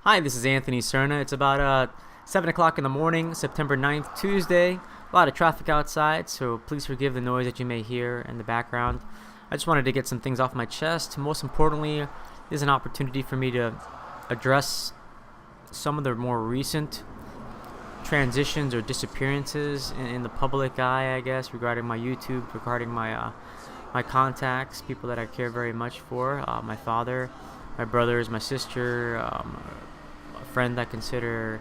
Hi, this is Anthony Cerna. It's about 7 o'clock in the morning, September 9th, Tuesday. A lot of traffic outside, so please forgive the noise that you may hear in the background. I just wanted to get some things off my chest. Most importantly, this is an opportunity for me to address some of the more recent transitions or disappearances in the public eye, I guess, regarding my YouTube, regarding my contacts, people that I care very much for, my father, my brothers, my sister, a friend I consider,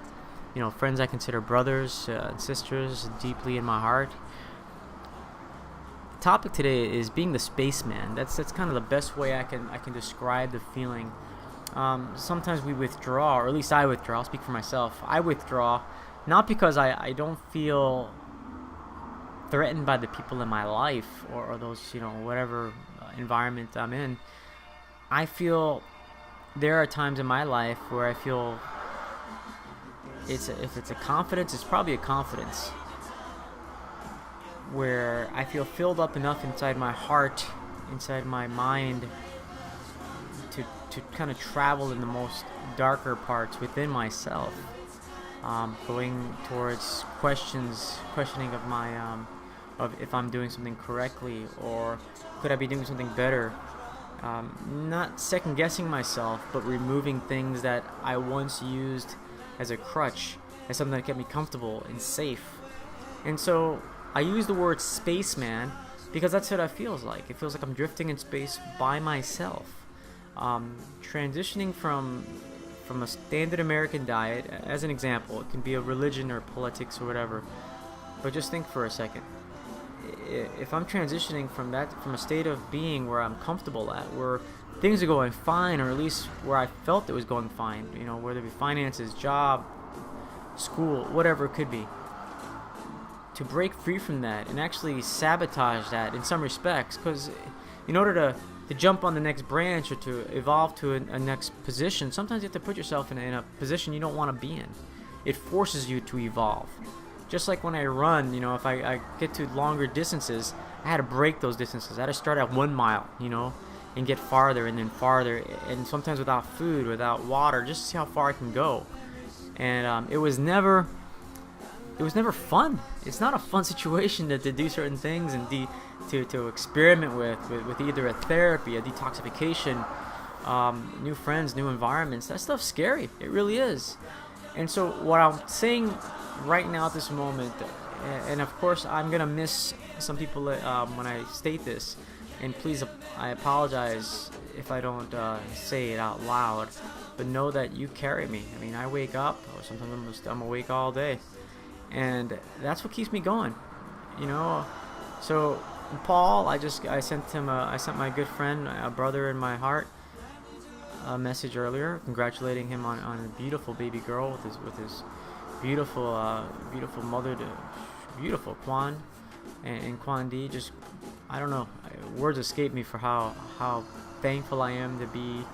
friends I consider brothers and sisters deeply in my heart. The topic today is being the spaceman. That's kind of the best way I can describe the feeling. Sometimes we withdraw, or at least I withdraw. I'll speak for myself. I withdraw, not because I don't feel threatened by the people in my life or those, whatever environment I'm in. I feel there are times in my life where I feel if it's a confidence, it's probably a confidence where I feel filled up enough inside my heart, inside my mind, to kind of travel in the most darker parts within myself, going towards questioning of my of if I'm doing something correctly or could I be doing something better. Not second guessing myself, but removing things that I once used as a crutch, as something that kept me comfortable and safe. And so I use the word spaceman because that's what it feels like. It feels like I'm drifting in space by myself. Transitioning from a standard American diet, as an example, it can be a religion or politics or whatever. But just think for a second. If I'm transitioning from a state of being where I'm comfortable at, where things are going fine, or at least where I felt it was going fine, whether it be finances, job, school, whatever it could be, to break free from that and actually sabotage that in some respects, because in order to jump on the next branch or to evolve to a next position, sometimes you have to put yourself in a position you don't want to be in. It forces you to evolve. Just like when I run, if I get to longer distances, I had to break those distances. I had to start at 1 mile, and get farther and then farther, and sometimes without food, without water, just to see how far I can go. And it was never fun. It's not a fun situation to do certain things and to experiment with either a therapy, a detoxification, new friends, new environments. That stuff's scary. It really is. And so what I'm saying right now at this moment, and of course I'm gonna miss some people when I state this, and please, I apologize if I don't say it out loud, but know that you carry me. I mean, I wake up, or sometimes I'm awake all day, and that's what keeps me going, So Paul, I sent my good friend, a brother in my heart, a message earlier, congratulating him on a beautiful baby girl with his beautiful mother, beautiful Kwan and Kwan D. Just, I don't know, words escape me for how thankful I am to be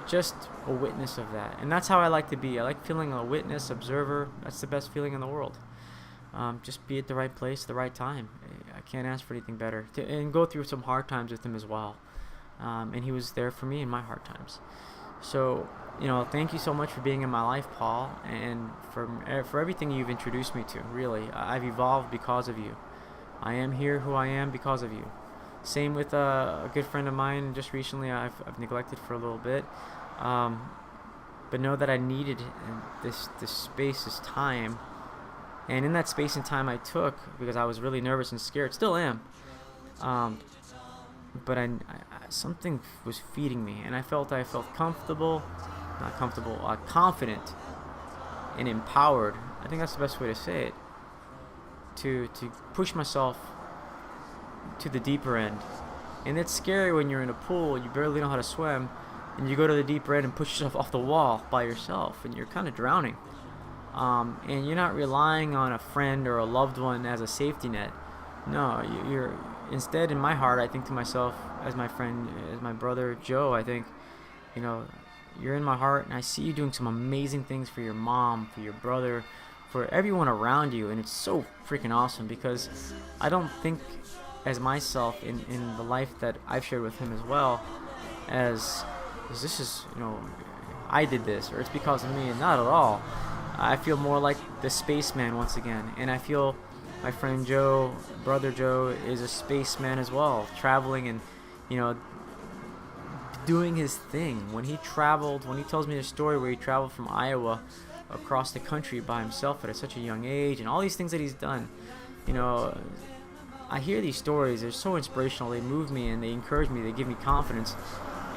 just a witness of that. And that's how I like to be. I like feeling a witness, observer. That's the best feeling in the world. Just be at the right place, the right time. I can't ask for anything better. And go through some hard times with him as well. And he was there for me in my hard times. So, thank you so much for being in my life, Paul, and for everything you've introduced me to. Really, I've evolved because of you. I am here who I am because of you. Same with a good friend of mine. Just recently, I've neglected for a little bit, but know that I needed this space, this time, and in that space and time I took, because I was really nervous and scared, still am. But something was feeding me, and I felt comfortable, not comfortable, confident and empowered. I think that's the best way to say it. To push myself to the deeper end. And it's scary when you're in a pool, you barely know how to swim, and you go to the deeper end and push yourself off the wall by yourself, and you're kind of drowning. And you're not relying on a friend or a loved one as a safety net. No, you're instead, in my heart, I think to myself, as my friend, as my brother Joe, I think, you're in my heart, and I see you doing some amazing things for your mom, for your brother, for everyone around you, and it's so freaking awesome, because I don't think as myself in the life that I've shared with him as well, as this is, I did this or it's because of me. And not at all. I feel more like the spaceman once again, and I feel my friend Joe, brother Joe, is a spaceman as well, traveling and, you know, doing his thing. When he tells me the story where he traveled from Iowa across the country by himself at such a young age, and all these things that he's done, you know, I hear these stories. They're so inspirational. They move me and they encourage me. They give me confidence.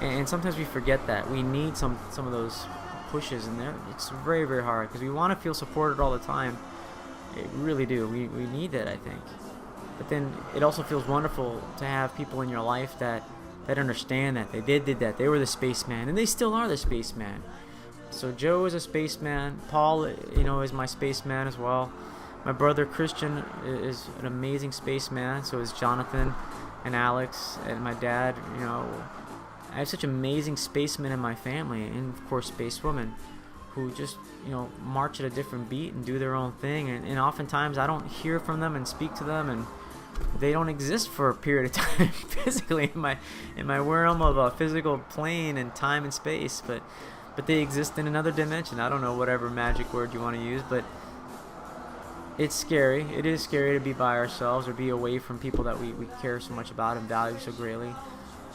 And sometimes we forget that we need some of those pushes, and it's very, very hard because we want to feel supported all the time. We really do. We need that, I think. But then it also feels wonderful to have people in your life that understand that they did that. They were the spaceman, and they still are the spaceman. So Joe is a spaceman. Paul, you know, is my spaceman as well. My brother Christian is an amazing spaceman. So is Jonathan and Alex and my dad. You know, I have such amazing spacemen in my family, and of course spacewomen, who just, you know, march at a different beat and do their own thing. And oftentimes I don't hear from them and speak to them, and they don't exist for a period of time physically in my realm of a physical plane and time and space, but they exist in another dimension. I don't know, whatever magic word you want to use, but it's scary. It is scary to be by ourselves or be away from people that we care so much about and value so greatly.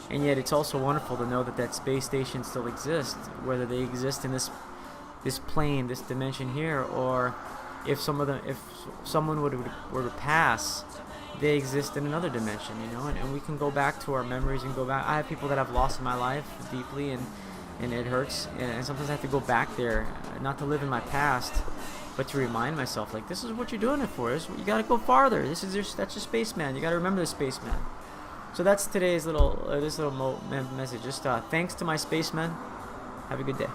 And yet it's also wonderful to know that space station still exists, whether they exist in this plane, this dimension here, or if someone were to pass, they exist in another dimension, you know, and we can go back to our memories and go back. I have people that I've lost in my life deeply, and it hurts, and sometimes I have to go back there, not to live in my past, but to remind myself, like, this is what you're doing it for. You got to go farther. That's your spaceman. You got to remember the spaceman. So that's today's little message. Just thanks to my spacemen. Have a good day.